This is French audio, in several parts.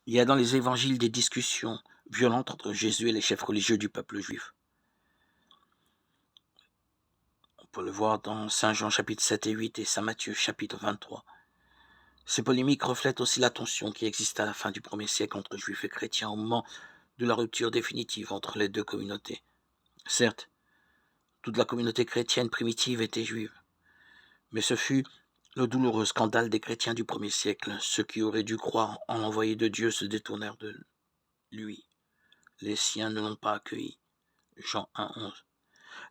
Il y a dans les évangiles des discussions violentes entre Jésus et les chefs religieux du peuple juif. On peut le voir dans Saint Jean chapitre 7 et 8 et Saint Matthieu chapitre 23. Ces polémiques reflètent aussi la tension qui existe à la fin du 1er siècle entre juifs et chrétiens au moment de la rupture définitive entre les deux communautés. Certes, toute la communauté chrétienne primitive était juive, mais ce fut le douloureux scandale des chrétiens du 1er siècle. Ceux qui auraient dû croire en l'envoyé de Dieu se détournèrent de lui. Les siens ne l'ont pas accueilli. Jean 1,11.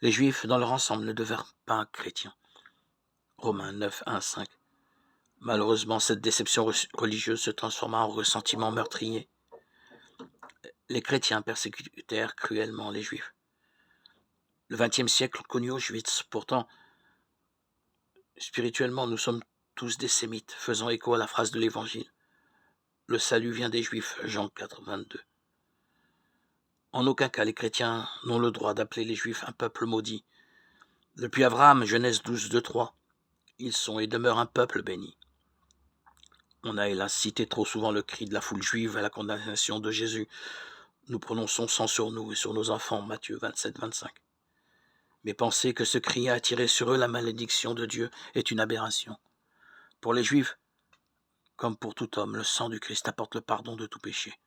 Les Juifs, dans leur ensemble, ne devinrent pas chrétiens. Romains 9, 1, 5. Malheureusement, cette déception religieuse se transforma en ressentiment meurtrier. Les chrétiens persécutèrent cruellement les Juifs. Le XXe siècle connut Auschwitz. Pourtant, spirituellement, nous sommes tous des sémites, faisant écho à la phrase de l'Évangile. Le salut vient des Juifs, Jean 4, 22. En aucun cas, les chrétiens n'ont le droit d'appeler les Juifs un peuple maudit. Depuis Abraham, Genèse 12, 2, 3, ils sont et demeurent un peuple béni. On a hélas cité trop souvent le cri de la foule juive à la condamnation de Jésus. Nous prononçons sang sur nous et sur nos enfants, Matthieu 27, 25. Mais penser que ce cri a attiré sur eux la malédiction de Dieu est une aberration. Pour les Juifs, comme pour tout homme, le sang du Christ apporte le pardon de tout péché.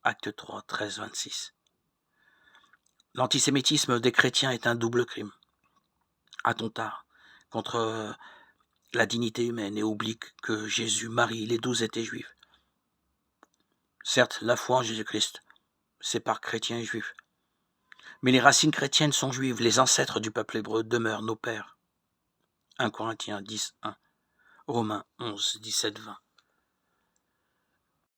Acte 3, 13, 26. L'antisémitisme des chrétiens est un double crime. Attentat contre la dignité humaine et oublie que Jésus, Marie, les 12 étaient juifs. Certes, la foi en Jésus-Christ sépare chrétiens et juifs. Mais les racines chrétiennes sont juives, les ancêtres du peuple hébreu demeurent nos pères. 1 Corinthiens 10, 1, Romains 11, 17, 20.